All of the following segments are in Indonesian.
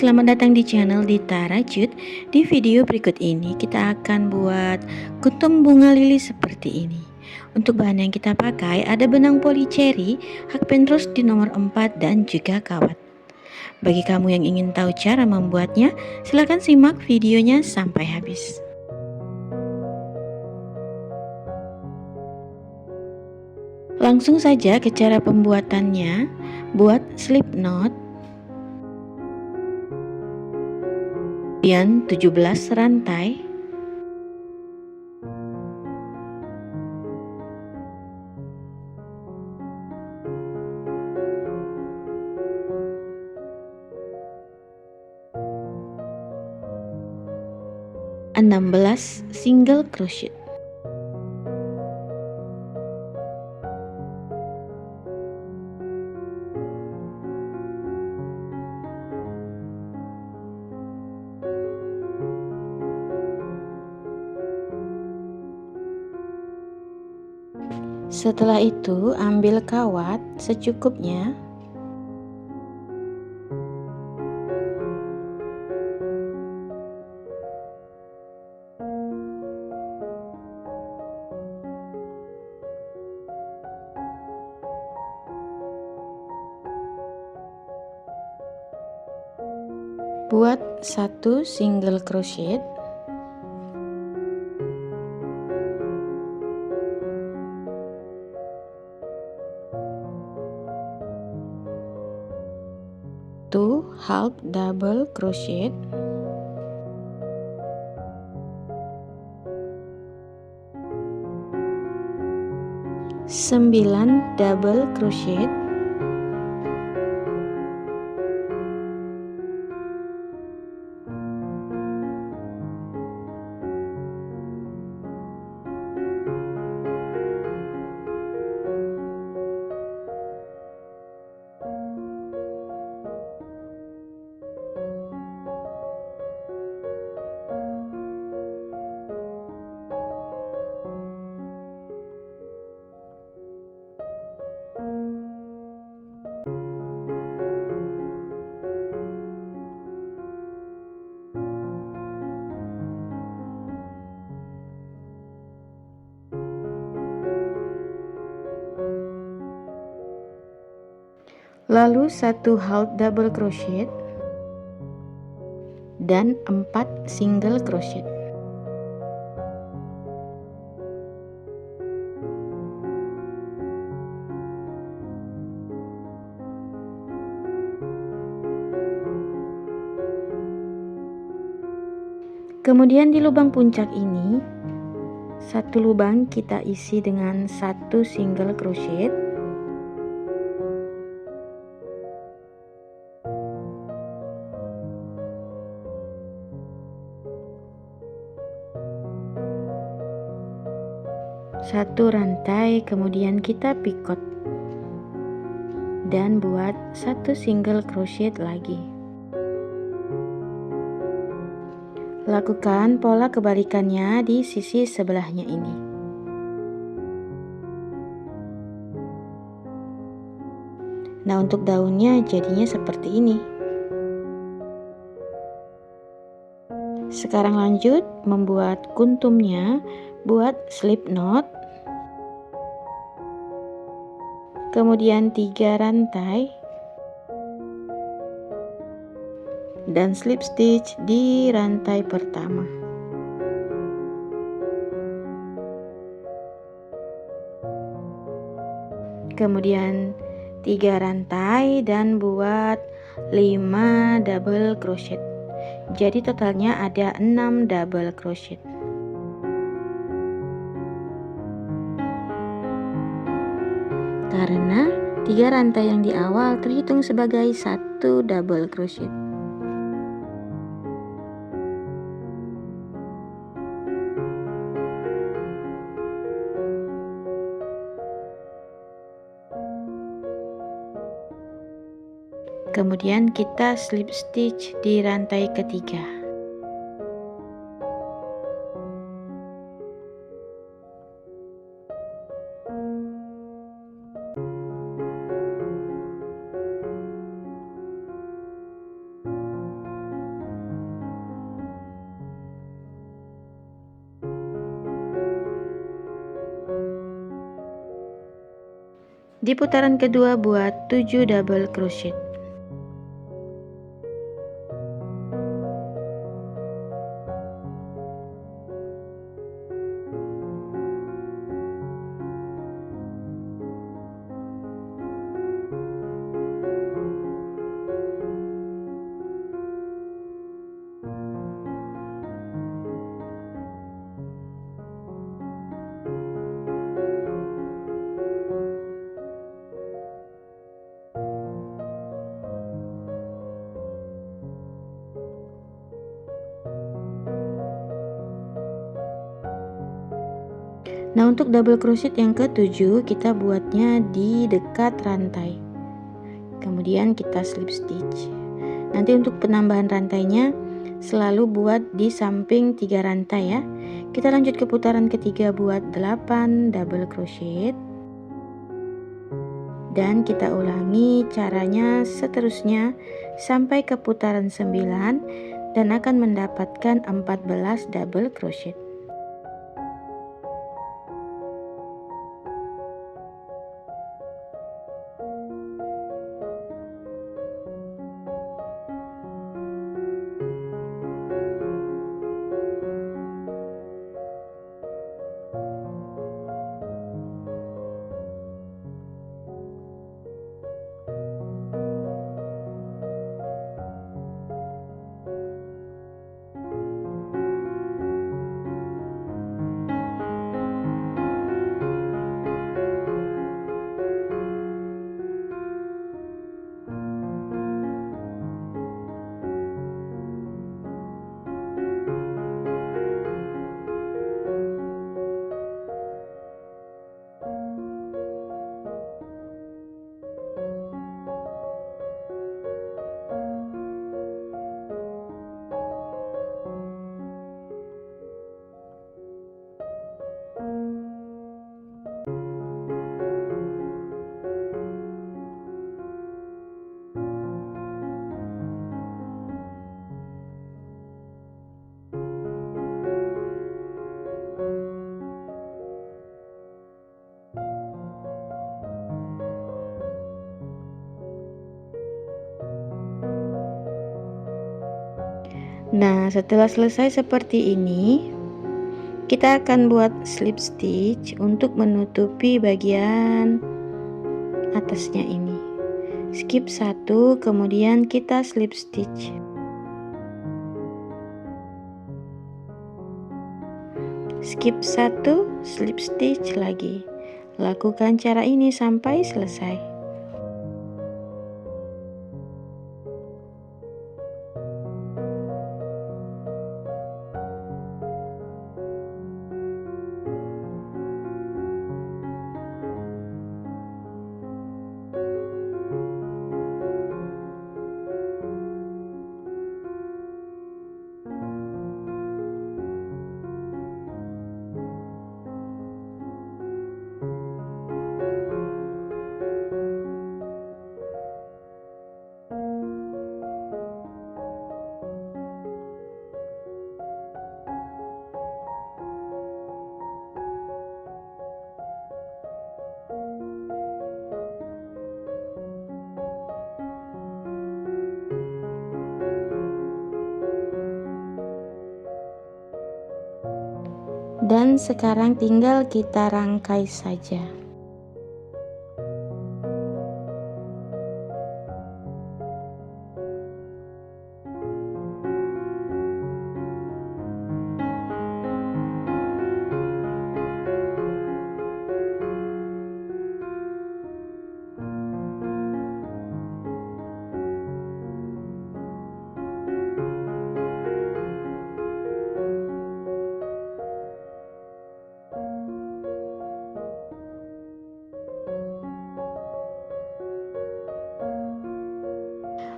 selamat datang di channel Dita Rajut. Di video berikut ini kita akan buat kuntum bunga lili seperti ini. Untuk bahan yang kita pakai ada benang polycherry, hakpen rose di nomor 4 dan juga kawat. Bagi kamu yang ingin tahu cara membuatnya, silahkan simak videonya sampai habis. Langsung saja ke cara pembuatannya. Buat slip knot, kemudian 17 rantai, enam belas single crochet. Setelah itu ambil kawat secukupnya. Buat satu single crochet, two half double crochet, sembilan double crochet, lalu satu half double crochet dan 4 single crochet. Kemudian di lubang puncak ini, satu lubang kita isi dengan satu single crochet, satu rantai, kemudian kita picot dan buat satu single crochet lagi. Lakukan pola kebalikannya di sisi sebelahnya ini. Nah, untuk daunnya jadinya seperti ini. Sekarang lanjut membuat kuntumnya. Buat slip knot, kemudian 3 rantai dan slip stitch di rantai pertama. Kemudian 3 rantai dan buat 5 double crochet. Jadi totalnya ada 6 double crochet. Karena 3 rantai yang di awal terhitung sebagai satu double crochet. Kemudian kita slip stitch di rantai ketiga. Di putaran kedua buat 7 double crochet. Nah, untuk double crochet yang ke-7 kita buatnya di dekat rantai. Kemudian kita slip stitch. Nanti untuk penambahan rantainya selalu buat di samping 3 rantai ya. Kita lanjut ke putaran ketiga buat 8 double crochet. Dan kita ulangi caranya seterusnya sampai ke putaran 9 dan akan mendapatkan 14 double crochet. Nah, setelah selesai seperti ini, kita akan buat slip stitch untuk menutupi bagian atasnya ini. Skip 1, kemudian kita slip stitch. Skip 1, slip stitch lagi. Lakukan cara ini sampai selesai. Dan sekarang tinggal kita rangkai saja.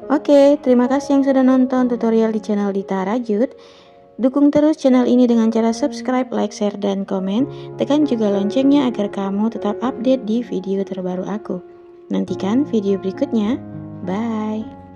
Oke, terima kasih yang sudah nonton tutorial di channel Dita Rajut. Dukung terus channel ini dengan cara subscribe, like, share, dan komen. Tekan juga loncengnya agar kamu tetap update di video terbaru aku. Nantikan video berikutnya. Bye!